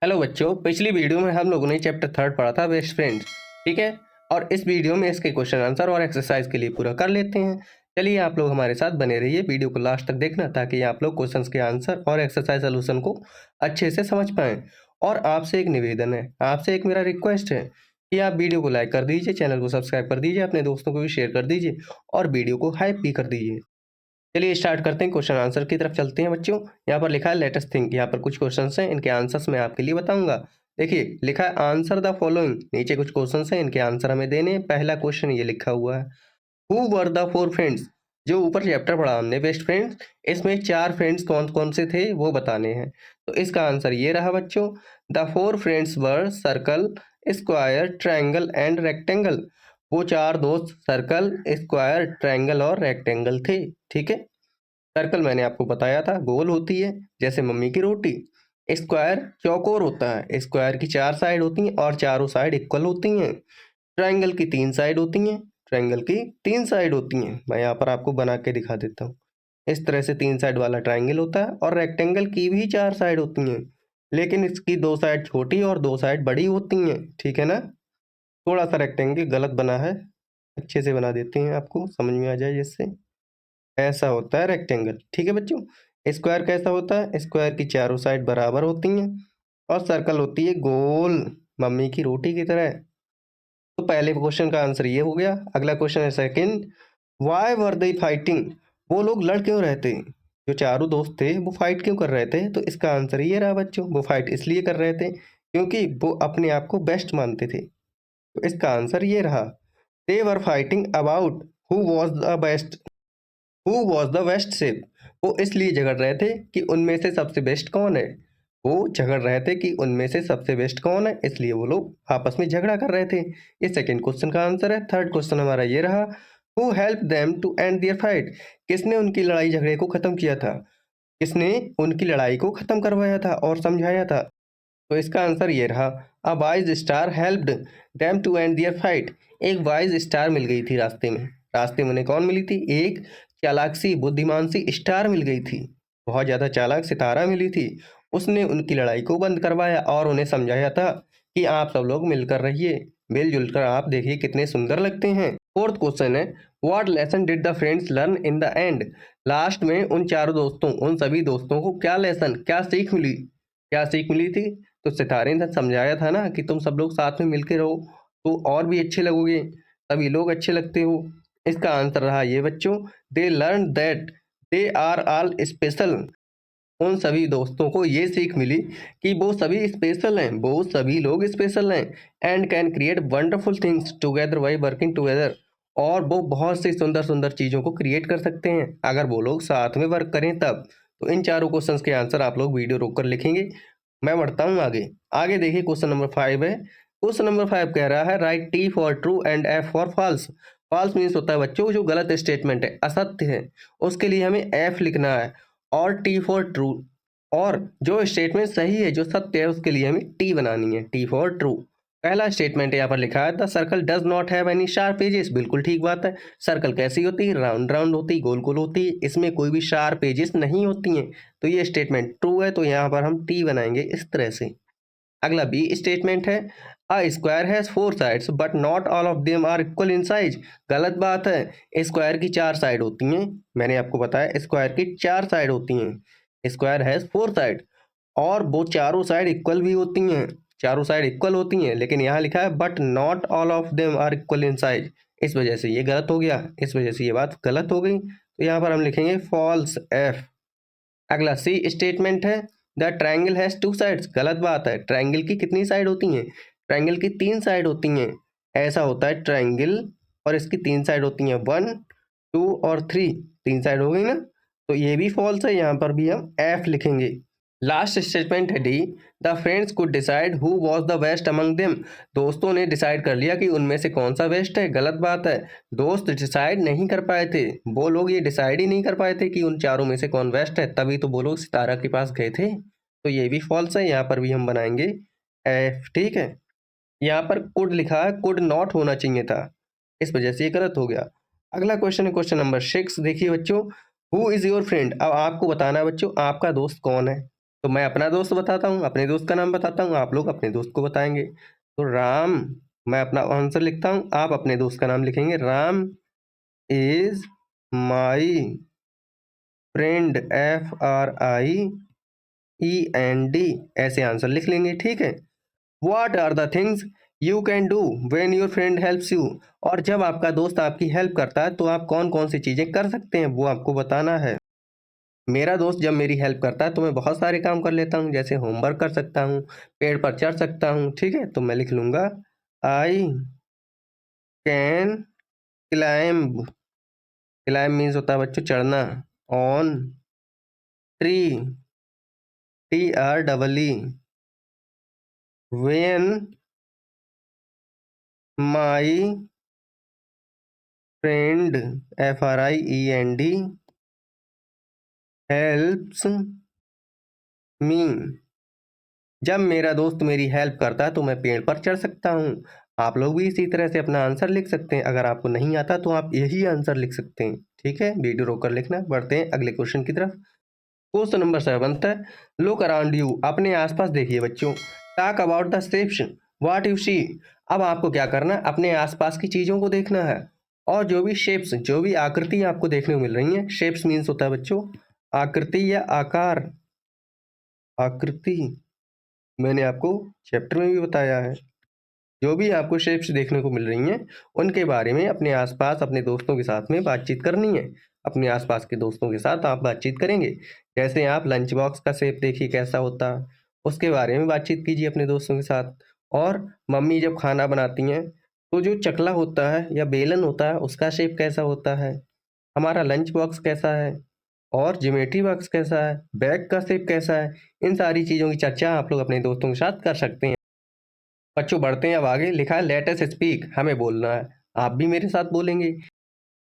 Hello बच्चों, पिछली video में हम लोगों ने चैप्टर 3 पढ़ा था बेस्ट फ्रेंड्स। ठीक है। और इस वीडियो में इसके क्वेश्चन आंसर और एक्सरसाइज के लिए पूरा कर लेते हैं। चलिए आप लोग हमारे साथ बने रहिए, वीडियो को लास्ट तक देखना ताकि आप लोग क्वेश्चंस के आंसर और एक्सरसाइज सोल्यूशन को अच्छे से समझ पाएं। और आपसे एक निवेदन है, आपसे एक मेरा रिक्वेस्ट है कि आप वीडियो को लाइक कर दीजिए, चैनल को सब्सक्राइब कर दीजिए, अपने दोस्तों को भी शेयर कर दीजिए और वीडियो को हाइप भी कर दीजिए। चलिए स्टार्ट करते हैं, क्वेश्चन आंसर की तरफ चलते हैं बच्चों। यहाँ पर लिखा है लेटेस्ट थिंक। यहाँ पर कुछ क्वेश्चंस हैं, इनके आंसर्स मैं आपके लिए बताऊंगा। देखिए लिखा है आंसर द फॉलोइंग। नीचे कुछ क्वेश्चंस हैं, इनके आंसर हमें देने हैं। पहला क्वेश्चन ये लिखा हुआ है, who were the four friends. जो ऊपर चैप्टर पढ़ा हमने बेस्ट फ्रेंड्स, इसमें 4 फ्रेंड्स कौन कौन से थे वो बताने हैं। तो इसका आंसर ये रहा बच्चों, the four friends were circle, square, triangle and rectangle. वो 4 दोस्त सर्कल, स्क्वायर, ट्रायंगल और रेक्टेंगल थे। ठीक है। सर्कल मैंने आपको बताया था गोल होती है जैसे मम्मी की रोटी। स्क्वायर चौकोर होता है, स्क्वायर की 4 साइड होती हैं और चारों साइड इक्वल होती हैं। ट्रायंगल की 3 साइड होती हैं, ट्रायंगल की 3 साइड होती हैं। मैं यहाँ पर आपको बना के दिखा देता हूँ। इस तरह से 3 साइड वाला ट्रायंगल होता है। और रेक्टेंगल की भी 4 साइड होती हैं, लेकिन इसकी 2 साइड छोटी और 2 साइड बड़ी होती हैं। ठीक है ना। थोड़ा सा रेक्टेंगल गलत बना है, अच्छे से बना देते हैं आपको समझ में आ जाए जिससे। ऐसा होता है रेक्टेंगल। ठीक है बच्चों। स्क्वायर कैसा होता है, स्क्वायर की चारों साइड बराबर होती हैं और सर्कल होती है गोल मम्मी की रोटी की तरह। तो पहले क्वेश्चन का आंसर ये हो गया। अगला क्वेश्चन है second, why were they fighting. वो लोग लड़ क्यों रहे थे, जो चारों दोस्त थे वो फाइट क्यों कर रहे थे। तो इसका आंसर ये रहा बच्चों, वो फाइट इसलिए कर रहे थे क्योंकि वो अपने आप को बेस्ट मानते थे। तो इसका आंसर ये रहा, they were fighting about who was the best, who was the best chef. वो इसलिए झगड़ रहे थे कि उनमें से सबसे बेस्ट कौन है। वो झगड़ रहे थे कि उनमें से सबसे बेस्ट कौन है, इसलिए वो लोग आपस में झगड़ा कर रहे थे। ये सेकंड क्वेश्चन का आंसर है। थर्ड क्वेश्चन हमारा ये रहा, who help them to end their fight. किसने उनकी लड़ाई झगड़े को खत्म किया था, किसने उनकी लड़ाई को खत्म करवाया था और समझाया था। तो इसका आंसर ये रहा, a wise star helped them to end their fight. एक वाइज स्टार मिल गई थी रास्ते में। रास्ते में उन्हें कौन मिली थी, एक चालाक सी बुद्धिमान सी स्टार मिल गई थी। बहुत ज़्यादा चालाक सितारा मिली थी। उसने उनकी लड़ाई को बंद करवाया और उन्हें समझाया था कि आप सब लोग मिलकर रहिए, मिलजुल कर आप देखिए कितने सुंदर लगते हैं। फोर्थ क्वेश्चन है, what lesson did the friends learn in the end. Last में उन चारों दोस्तों, उन सभी दोस्तों को क्या लेसन, क्या सीख मिली, क्या सीख मिली थी। तो सितारे ने समझाया था ना कि तुम सब लोग साथ में मिलके रहो तो और भी अच्छे लगोगे, सभी लोग अच्छे लगते हो। इसका आंसर रहा ये बच्चों, they learn that they are all special. उन सभी दोस्तों को ये सीख मिली कि वो सभी स्पेशल हैं, वो सभी लोग स्पेशल हैं। And can create wonderful things together by working together. और वो बहुत सी सुंदर सुंदर चीज़ों को क्रिएट कर सकते हैं अगर वो लोग साथ में वर्क करें तब। तो इन चारों क्वेश्चंस के आंसर आप लोग वीडियो रोक कर लिखेंगे। मैं बढ़ता हूँ आगे। आगे देखिए क्वेश्चन नंबर 5 है। क्वेश्चन नंबर 5 कह रहा है, write T for true and F for false. False means होता है बच्चों जो गलत स्टेटमेंट है, असत्य है, उसके लिए हमें एफ लिखना है। और टी फॉर ट्रू, और जो स्टेटमेंट सही है, जो सत्य है, उसके लिए हमें टी बनानी है, टी फॉर ट्रू। पहला स्टेटमेंट यहाँ पर लिखा है, the circle does not have any sharp edges. बिल्कुल ठीक बात है। सर्कल कैसी होती है, राउंड राउंड होती है, गोल गोल होती है, इसमें कोई भी शार्प एजेस नहीं होती हैं। तो ये स्टेटमेंट ट्रू है, तो यहाँ पर हम टी बनाएंगे इस तरह से। अगला बी स्टेटमेंट है, a square has 4 sides but not all of them are equal in size. गलत बात है। स्क्वायर की 4 साइड होती हैं, मैंने आपको बताया स्क्वायर की 4 साइड होती हैं। स्क्वायर हैज 4 साइड और वो चारों साइड इक्वल भी होती हैं, चारों साइड इक्वल होती हैं, लेकिन यहाँ लिखा है but not all of them are equal in size. इस वजह से ये गलत हो गया, इस वजह से ये बात गलत हो गई। तो यहाँ पर हम लिखेंगे फॉल्स एफ। अगला सी स्टेटमेंट है, द ट्रायंगल हैज 2 साइड्स। गलत बात है। ट्रायंगल की कितनी साइड होती हैं, ट्रायंगल की 3 साइड होती हैं। ऐसा होता है ट्रायंगल और इसकी 3 साइड होती हैं, 1 2 और 3, 3 साइड हो गई ना। तो ये भी फॉल्स है, यहाँ पर भी हम एफ लिखेंगे। लास्ट स्टेटमेंट है D, the friends could decide who was the best among them. दोस्तों ने डिसाइड कर लिया कि उनमें से कौन सा बेस्ट है। गलत बात है। दोस्त डिसाइड नहीं कर पाए थे, वो लोग ये डिसाइड ही नहीं कर पाए थे कि उन चारों में से कौन बेस्ट है, तभी तो वो लोग सितारा के पास गए थे। तो ये भी फॉल्स है, यहाँ पर भी हम बनाएंगे एफ। ठीक है। यहाँ पर कुड लिखा है, कुड नॉट होना चाहिए था, इस वजह से ये गलत हो गया। अगला क्वेश्चन है क्वेश्चन नंबर 6। देखिए बच्चों, हु इज योर फ्रेंड। अब आपको बताना है बच्चों आपका दोस्त कौन है। तो मैं अपना दोस्त बताता हूँ, अपने दोस्त का नाम बताता हूँ, आप लोग अपने दोस्त को बताएंगे। तो राम, मैं अपना आंसर लिखता हूँ, आप अपने दोस्त का नाम लिखेंगे। Ram is my friend, FRIEND, ऐसे आंसर लिख लेंगे, ठीक है। What are the things you can do when your friend helps you? और जब आपका दोस्त आपकी हेल्प करता है तो आप कौन कौन सी चीजें कर सकते हैं, वो आपको बताना है। मेरा दोस्त जब मेरी हेल्प करता है तो मैं बहुत सारे काम कर लेता हूँ, जैसे होमवर्क कर सकता हूँ, पेड़ पर चढ़ सकता हूँ, ठीक है। तो मैं लिख लूंगा I can climb. Climb means होता है बच्चों चढ़ना। On tree, TREE। When my friend, FRIEND helps me. जब मेरा दोस्त मेरी हेल्प करता है तो मैं पेड़ पर चढ़ सकता हूँ। आप लोग भी इसी तरह से अपना आंसर लिख सकते हैं। अगर आपको नहीं आता तो आप यही आंसर लिख सकते हैं, ठीक है। वीडियो रोक कर लिखना। बढ़ते हैं अगले क्वेश्चन की तरफ। क्वेश्चन नंबर 7 है, लुक अराउंड यू। अपने आसपास देखिए बच्चों। Talk about the shapes what you see. अब आपको क्या करना है, अपने आसपास की चीजों को देखना है और जो भी शेप्स, जो भी आकृति आपको देखने को मिल रही हैं। शेप्स मीन्स होता है बच्चों आकृति या आकार। आकृति मैंने आपको चैप्टर में भी बताया है। जो भी आपको शेप्स देखने को मिल रही हैं उनके बारे में अपने आसपास अपने दोस्तों के साथ में बातचीत करनी है। अपने आसपास के दोस्तों के साथ आप बातचीत करेंगे। जैसे आप लंच बॉक्स का शेप देखिए कैसा होता है, उसके बारे में बातचीत कीजिए अपने दोस्तों के साथ। और मम्मी जब खाना बनाती हैं तो जो चकला होता है या बेलन होता है उसका शेप कैसा होता है, हमारा लंच बॉक्स कैसा है और ज्योमेट्री बॉक्स कैसा है, बैग का शेप कैसा है, इन सारी चीज़ों की चर्चा आप लोग अपने दोस्तों के साथ कर सकते हैं। बच्चों बढ़ते हैं अब आगे। लिखा है लेट अस स्पीक, हमें बोलना है। आप भी मेरे साथ बोलेंगे।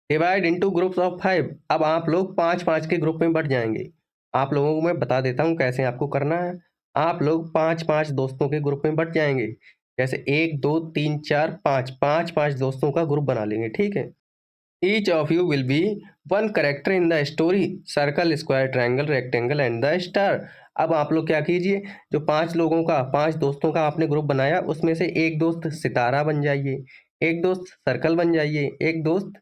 Divide into groups of 5। अब आप लोग 5-5 के ग्रुप में बट जाएंगे। आप लोगों को मैं बता देता हूँ कैसे आपको करना है। आप लोग 5-5 दोस्तों के ग्रुप में बट जाएंगे। जैसे 1 2 3 4 5, 5-5 दोस्तों का ग्रुप बना लेंगे, ठीक है। Each of you will be one character in the story, circle, square, triangle, rectangle and the star. अब आप लोग क्या कीजिए, जो 5 लोगों का, 5 दोस्तों का आपने ग्रुप बनाया उसमें से एक दोस्त सितारा बन जाइए, एक दोस्त सर्कल बन जाइए, एक दोस्त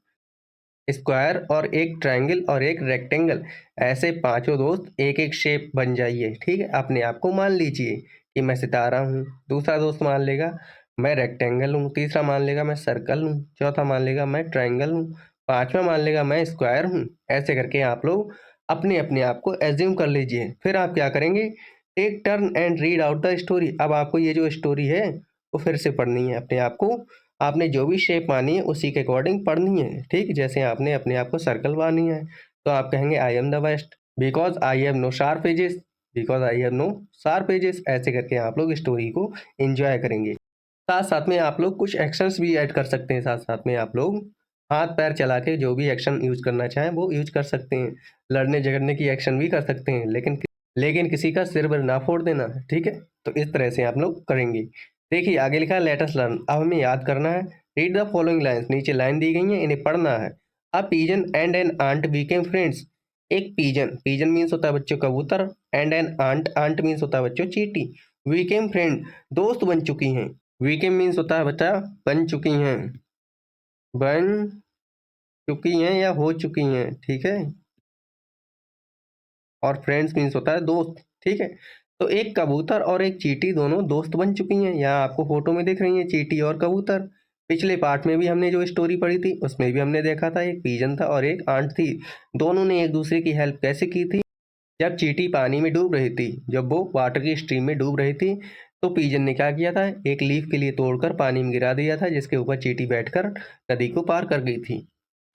स्क्वायर और एक ट्रायंगल और एक रेक्टेंगल। ऐसे पांचों दोस्त एक एक शेप बन जाइए, ठीक है। अपने आप को मान लीजिए कि मैं सितारा हूँ, दूसरा दोस्त मान लेगा मैं रेक्टेंगल हूँ, तीसरा मान लेगा मैं सर्कल हूँ, चौथा मान लेगा मैं ट्रायंगल हूँ, पांचवा मान लेगा मैं स्क्वायर हूँ। ऐसे करके आप लोग अपने अपने आप को एज्यूम कर लीजिए। फिर आप क्या करेंगे, take turn and read out the story. अब आपको ये जो स्टोरी है वो फिर से पढ़नी है अपने आप को। आपने जो भी शेप मानी है उसी के अकॉर्डिंग पढ़नी है, ठीक। जैसे आपने अपने आप को सर्कल मानी है तो आप कहेंगे I am the best because I have no sharp edges, because I have no sharp edges. ऐसे करके आप लोग स्टोरी को एंजॉय करेंगे। साथ साथ में आप लोग कुछ एक्शंस भी ऐड कर सकते हैं। साथ साथ में आप लोग हाथ पैर चला के जो भी एक्शन यूज करना चाहें वो यूज कर सकते हैं। लड़ने झगड़ने की एक्शन भी कर सकते हैं, लेकिन किसी का सिर वर ना फोड़ देना, ठीक है। तो इस तरह से आप लोग करेंगे। देखिए आगे लिखा है लेट अस लर्न। अब हमें याद करना है। रीड द फॉलोइंग लाइन्स, नीचे लाइन दी गई है इन्हें पढ़ना है। A pigeon and an ant became friends. एक पीजन, पीजन मीन्स होता है बच्चों कबूतर, and an ant, ant means होता है बच्चों चींटी, बिकेम फ्रेंड दोस्त बन चुकी हैं। बिकेम मीन्स होता है बच्चा बन चुकी हैं, बन चुकी हैं या हो चुकी हैं, ठीक है। और फ्रेंड्स मीन्स होता है दोस्त, ठीक है। तो एक कबूतर और एक चींटी दोनों दोस्त बन चुकी हैं। यहाँ आपको फोटो में दिख रही है चींटी और कबूतर। पिछले पार्ट में भी हमने जो स्टोरी पढ़ी थी उसमें भी हमने देखा था एक पीजन था और एक आंट थी। दोनों ने एक दूसरे की हेल्प कैसे की थी, जब चींटी पानी में डूब रही थी, जब वो वाटर की स्ट्रीम में डूब रही थी तो पीजन ने क्या किया था, एक लीफ के लिए तोड़कर पानी में गिरा दिया था जिसके ऊपर चींटी बैठकर नदी को पार कर गई थी।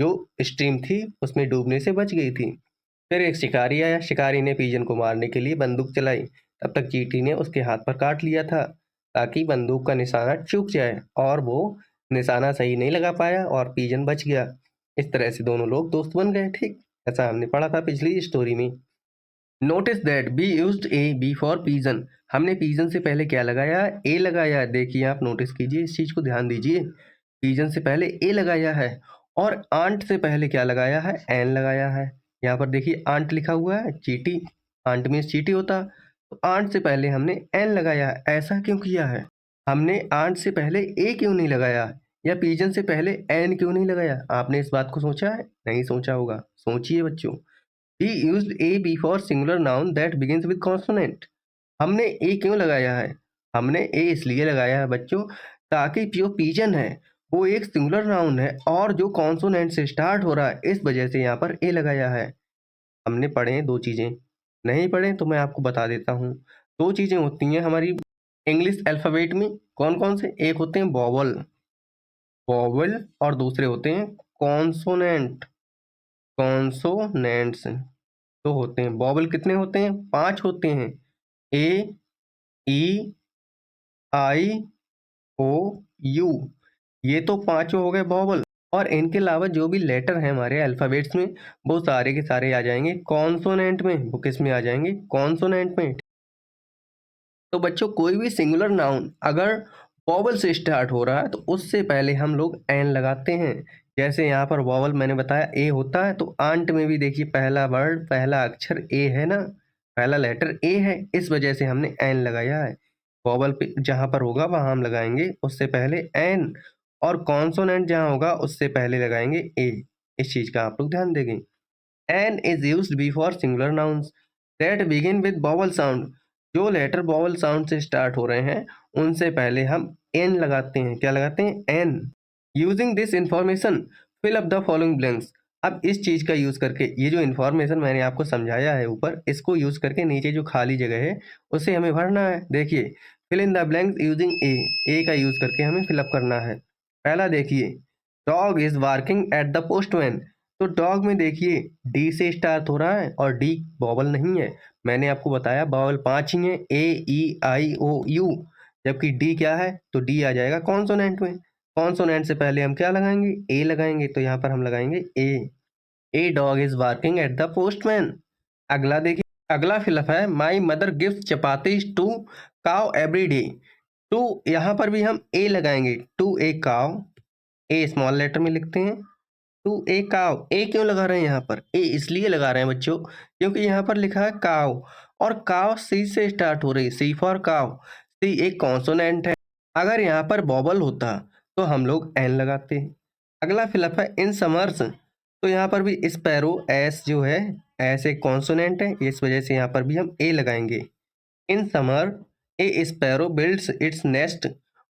जो स्ट्रीम थी उसमें डूबने से बच गई थी। फिर एक शिकारी आया, शिकारी ने पीजन को मारने के लिए बंदूक चलाई। तब तक चींटी ने उसके हाथ पर काट लिया था ताकि बंदूक का निशाना चूक जाए, और वो निशाना सही नहीं लगा पाया और पीजन बच गया। इस तरह से दोनों लोग दोस्त बन गए, ठीक। ऐसा हमने पढ़ा था पिछली स्टोरी में। Notice that we used a before pigeon. हमने पीजन से पहले क्या लगाया, ए लगाया। देखिए आप नोटिस कीजिए, इस चीज को ध्यान दीजिए। पीजन से पहले ए लगाया है और आंट से पहले क्या लगाया है, एन लगाया है। यहाँ पर देखिए आंट लिखा हुआ है, चीटी, आंट मीन्स चीटी होता। तो आंट से पहले हमने एन लगाया है, ऐसा क्यों किया है? हमने आंट से पहले ए क्यों नहीं लगाया या पिजन से पहले एन क्यों नहीं लगाया? आपने इस बात को सोचा है? नहीं सोचा होगा। सोचिए बच्चों। ही used A before singular noun that begins with consonant. हमने ए क्यों लगाया है? हमने ए इसलिए लगाया है बच्चों, ताकि जो पिजन है वो एक सिंगुलर नाउन है और जो कॉन्सोनेंट से स्टार्ट हो रहा है, इस वजह से यहाँ पर ए लगाया है। हमने पढ़े हैं 2 चीज़ें, नहीं पढ़े तो मैं आपको बता देता हूँ। 2 चीज़ें होती हैं हमारी इंग्लिश अल्फ़ाबेट में, कौन-कौन से? एक होते हैं वोवेल, वोवेल और दूसरे होते हैं कॉन्सोनेंट, कॉन्सोनेंट्स। तो होते हैं वोवेल कितने होते हैं? 5 होते हैं। ए, ई, आई, ओ, यू। ये तो पाँचों हो गए वोवेल और इनके अलावा जो भी लेटर हैं हमारे अल्फ़ाबेट्स में, वो सारे के सारे आ जाएँगे कॉन्सोनेंट में। वो किस में आ जाएँगे? कॉन्सोनेंट में। तो बच्चों कोई भी सिंगुलर नाउन अगर वॉवल से स्टार्ट हो रहा है तो उससे पहले हम लोग एन लगाते हैं। जैसे यहाँ पर वॉवल मैंने बताया ए होता है, तो आंट में भी देखिए पहला वर्ड पहला अक्षर ए है ना, पहला लेटर ए है, इस वजह से हमने एन लगाया है। वॉवल पे जहाँ पर होगा वहाँ हम लगाएंगे उससे पहले एन, और कॉन्सोनेंट जहाँ होगा उससे पहले लगाएंगे ए। इस चीज़ का आप लोग ध्यान देंगे। An is used before singular nouns that begin with vowel sound. जो लेटर वॉवल साउंड से स्टार्ट हो रहे हैं उनसे पहले हम एन लगाते हैं। क्या लगाते हैं? An. Using this information fill up the following blanks. अब इस चीज का यूज करके, ये जो इन्फॉर्मेशन मैंने आपको समझाया है ऊपर, इसको यूज करके नीचे जो खाली जगह है उसे हमें भरना है। देखिए, fill in the blanks using a का यूज करके हमें फिलअप करना है। पहला देखिए, dog is barking at the postman. तो डॉग में देखिए डी से स्टार्ट हो रहा है और डी वॉवल नहीं है। मैंने आपको बताया वॉवल 5 ही हैं, ए, ई, आई, ओ, यू, जबकि डी क्या है? तो डी आ जाएगा कॉन्सोनेंट में। कॉन्सोनेंट से पहले हम क्या लगाएंगे? ए लगाएंगे, तो यहाँ पर हम लगाएंगे a dog is barking at the postman. अगला देखिए, अगला फिलअप है my mother gift chapatis to cow every day. To यहाँ पर भी हम ए लगाएंगे, टू ए काव, ए स्मॉल लेटर में लिखते हैं। टू ए काव, ए क्यों लगा रहे हैं यहाँ पर? ए इसलिए लगा रहे हैं बच्चों क्योंकि यहाँ पर लिखा है काव, और काव सी से स्टार्ट हो रही है, सी फॉर काव। सी एक कॉन्सोनेंट है। अगर यहाँ पर वॉवल होता तो हम लोग एन लगाते। अगला फिलअप है इन समर्स। तो यहाँ पर भी स्पैरो, एस जो है, एस एक कॉन्सोनेंट है, इस वजह से यहाँ पर भी हम ए लगाएंगे। In summer a sparrow builds its nest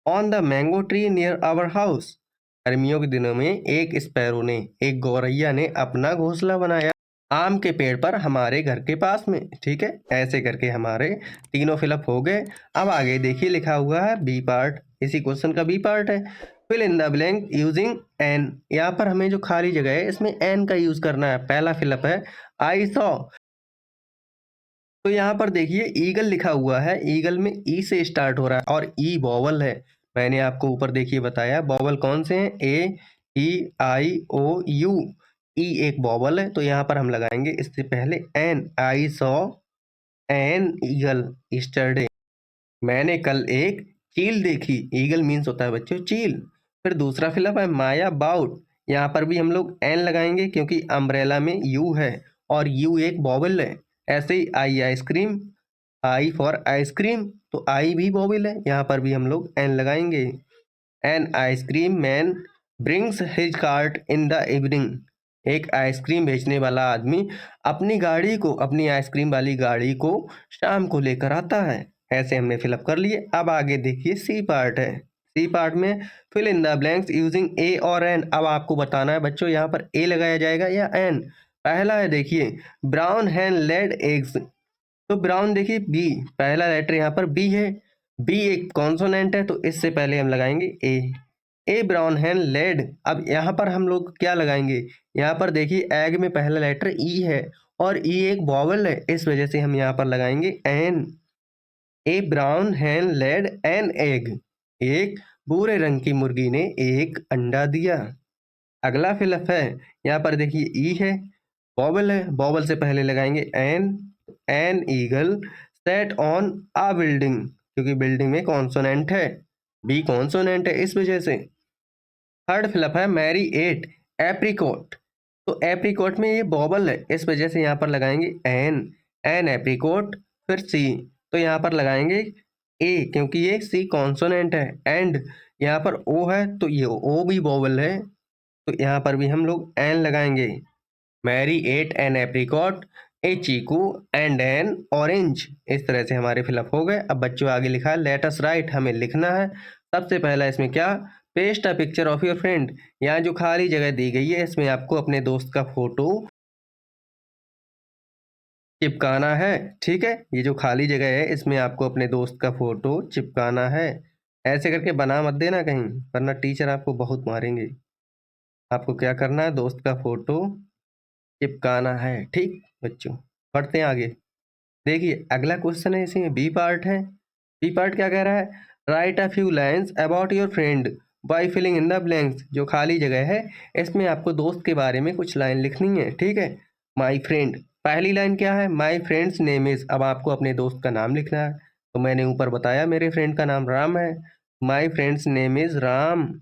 on the mango tree near our house. गर्मियों के दिनों में एक स्पैरो ने, एक गौरैया ने अपना घोंसला बनाया आम के पेड़ पर हमारे घर के पास में। ठीक है, ऐसे करके हमारे तीनों फिलअप हो गए। अब आगे देखिए लिखा हुआ है बी पार्ट, इसी क्वेश्चन का बी पार्ट है। Fill in the blank using an. यहाँ पर हमें जो खाली जगह है इसमें एन का यूज करना है। पहला फिलअप है आई सॉ। तो यहाँ पर देखिए ईगल लिखा हुआ है, ईगल में ई से स्टार्ट हो रहा है और ई वॉवल है। मैंने आपको ऊपर देखिए बताया वॉवल कौन से हैं, ए, ई, आई, ओ, यू। ई एक वॉवल है, तो यहाँ पर हम लगाएंगे इससे पहले an. I saw an eagle yesterday. मैंने कल एक चील देखी। ईगल मीन्स होता है बच्चों चील। फिर दूसरा फिलअप है माया बाउट। यहाँ पर भी हम लोग एन लगाएंगे क्योंकि अम्ब्रेला में यू है और यू एक वॉवल है। ऐसे ही आई आइसक्रीम, आई फॉर आइसक्रीम, तो आई भी वॉवल है, यहाँ पर भी हम लोग एन लगाएंगे। An ice cream man brings his cart in the evening. एक आइसक्रीम बेचने वाला आदमी अपनी गाड़ी को, अपनी आइसक्रीम वाली गाड़ी को शाम को लेकर आता है। ऐसे हमने फिलअप कर लिए। अब आगे देखिए सी पार्ट है। सी पार्ट में fill in the blanks using a और एन। अब आपको बताना है बच्चों यहाँ पर ए लगाया जाएगा या एन। पहला है देखिए ब्राउन हैन लेड एग्स। तो ब्राउन देखिए बी, पहला लेटर यहाँ पर बी है, बी एक कॉन्सोनेंट है, तो इससे पहले हम लगाएंगे ए ब्राउन हैन लेड। अब यहाँ पर हम लोग क्या लगाएंगे? यहाँ पर देखिए एग में पहला लेटर ई है और ई एक वॉवल है, इस वजह से हम यहाँ पर लगाएंगे an. A brown hen laid an egg. एक भूरे रंग की मुर्गी ने एक अंडा दिया। अगला फिलअप है, यहाँ पर देखिए ई है, वॉवल है, वॉवल से पहले लगाएंगे an. An eagle sat on a building, क्योंकि बिल्डिंग में कॉन्सोनेंट है, बी कॉन्सोनेंट है, इस वजह से। थर्ड फिलअप है मैरी एट एप्रिकॉट। तो एप्रिकॉट में ये वॉवल है, इस वजह से यहाँ पर लगाएंगे एन। एन एप्रिकॉट, फिर सी। तो यहाँ पर लगाएंगे ए, क्योंकि ये सी कॉन्सोनेंट है, एंड यहाँ पर ओ है तो ये ओ भी वोवेल है, तो यहाँ पर भी हम लोग एन लगाएंगे। Mary ate an apricot, a chiku and an orange. इस तरह से हमारे फिलअप हो गए। अब बच्चों आगे लिखा है लेट अस राइट, हमें लिखना है। सबसे पहला इसमें क्या, paste a picture of your friend. यहाँ जो खाली जगह दी गई है इसमें आपको अपने दोस्त का फोटो चिपकाना है। ठीक है, ये जो खाली जगह है इसमें आपको अपने दोस्त का फोटो चिपकाना है। ऐसे करके बना मत देना कहीं, वरना टीचर आपको बहुत मारेंगे। आपको क्या करना है, दोस्त का फोटो चिपकाना है। ठीक बच्चों, पढ़ते हैं आगे। देखिए अगला क्वेश्चन है, इसमें बी पार्ट है। बी पार्ट क्या कह रहा है, write a few lines about your friend by filling in the blanks. जो खाली जगह है इसमें आपको दोस्त के बारे में कुछ लाइन लिखनी है। ठीक है, माई फ्रेंड, पहली लाइन क्या है, माई फ्रेंड्स नेम इज। अब आपको अपने दोस्त का नाम लिखना है, तो मैंने ऊपर बताया मेरे फ्रेंड का नाम राम है। My friends name is Ram.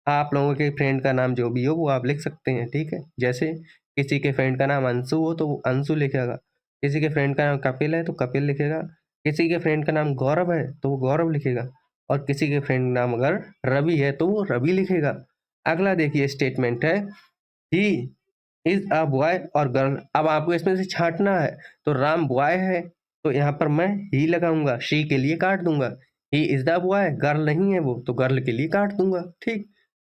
आप लोगों के फ्रेंड का नाम जो भी हो वो आप लिख सकते हैं। ठीक है, जैसे किसी के फ्रेंड का नाम अंशु हो तो वो अंशु लिखेगा, किसी के फ्रेंड का नाम कपिल है तो कपिल लिखेगा, किसी के फ्रेंड का नाम गौरव है तो वो गौरव लिखेगा, और किसी के फ्रेंड नाम अगर रवि है तो वो रवि लिखेगा। अगला देखिए स्टेटमेंट है, ही इज अ बॉय और गर्ल। अब आपको इसमें से छांटना है, तो राम बॉय है तो यहाँ पर मैं ही लगाऊंगा, शी के लिए काट दूंगा। He is the boy, girl नहीं है वो तो गर्ल के लिए काट दूंगा। ठीक,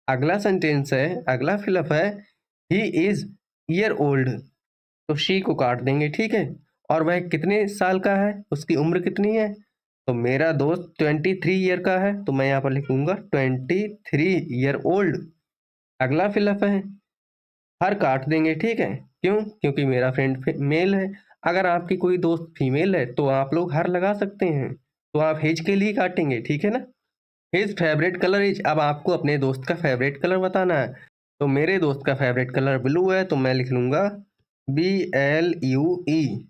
अगला सेंटेंस है, अगला फिलअप है, ही इज ईयर ओल्ड, तो शी को काट देंगे। ठीक है, और वह कितने साल का है, उसकी उम्र कितनी है, तो मेरा दोस्त 23 ईयर का है तो मैं यहाँ पर लिखूंगा 23 ईयर ओल्ड। अगला फिलअप है, हर काट देंगे। ठीक है, क्यों, क्योंकि मेरा फ्रेंड मेल है। अगर आपकी कोई दोस्त फीमेल है तो आप लोग हर लगा सकते हैं, तो आप हिज के लिए काटेंगे। ठीक है ना, हिज फेवरेट कलर इज। अब आपको अपने दोस्त का फेवरेट कलर बताना है, तो मेरे दोस्त का फेवरेट कलर ब्लू है तो मैं लिख लूंगा BLUE।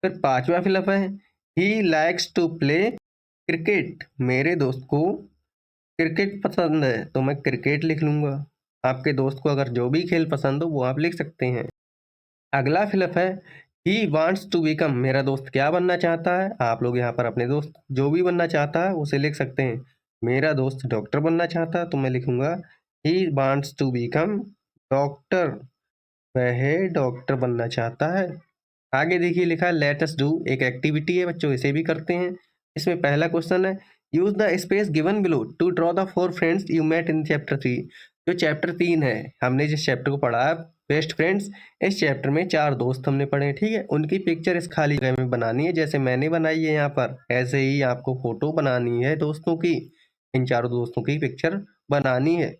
फिर पांचवा फिलअप है, he likes to play cricket. मेरे दोस्त को क्रिकेट पसंद है तो मैं क्रिकेट लिख लूंगा। आपके दोस्त को अगर जो भी खेल पसंद हो वो आप लिख सकते हैं। अगला फिलअप है, ही वांट्स टू बिकम। मेरा दोस्त क्या बनना चाहता है, आप लोग यहाँ पर अपने दोस्त जो भी बनना चाहता है उसे लिख सकते हैं। मेरा दोस्त डॉक्टर बनना चाहता है तो मैं लिखूंगा he wants to become doctor. वह डॉक्टर बनना चाहता है। आगे देखिए लिखा है लेट अस डू, एक एक्टिविटी है बच्चों, इसे भी करते हैं। इसमें पहला क्वेश्चन है, use the space given below to draw the 4 friends you met in chapter 3। जो चैप्टर 3 है, हमने जिस चैप्टर को पढ़ा है बेस्ट फ्रेंड्स, इस चैप्टर में 4 दोस्त हमने पढ़े हैं। ठीक है, उनकी पिक्चर इस खाली जगह में बनानी है, जैसे मैंने बनाई है यहाँ पर, ऐसे ही आपको फोटो बनानी है दोस्तों की। इन चारों दोस्तों की पिक्चर बनानी है।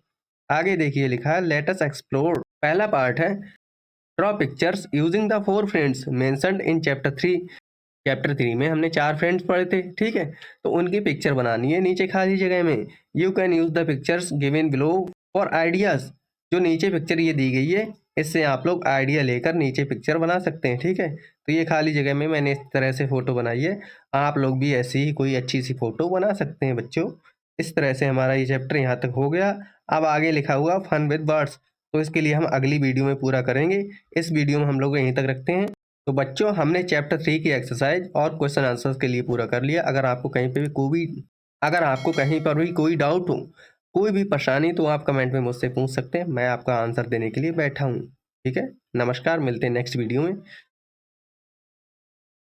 आगे देखिए लिखा है लेट अस एक्सप्लोर। पहला पार्ट है, draw pictures using the 4 friends mentioned in chapter 3। Chapter 3 में हमने 4 फ्रेंड्स पढ़े थे। ठीक है, तो उनकी पिक्चर बनानी है नीचे खाली जगह में। You can use the pictures given below for ideas. जो नीचे पिक्चर ये दी गई है इससे आप लोग आइडिया लेकर नीचे पिक्चर बना सकते हैं। ठीक है, तो ये खाली जगह में मैंने इस तरह से फोटो बनाई है, आप लोग भी ऐसी ही कोई अच्छी सी फोटो बना सकते हैं बच्चों। इस तरह से हमारा ये चैप्टर यहाँ तक हो गया। अब आगे लिखा हुआ फन विद वर्ड्स, तो इसके लिए हम अगली वीडियो में पूरा करेंगे। इस वीडियो में हम लोग यहीं तक रखते हैं। तो बच्चों हमने चैप्टर 3 की एक्सरसाइज और क्वेश्चन आंसर्स के लिए पूरा कर लिया। अगर आपको कहीं पर भी कोई डाउट हो, कोई भी परेशानी, तो आप कमेंट में मुझसे पूछ सकते हैं, मैं आपका आंसर देने के लिए बैठा हूँ। ठीक है, नमस्कार, मिलते हैं नेक्स्ट वीडियो में।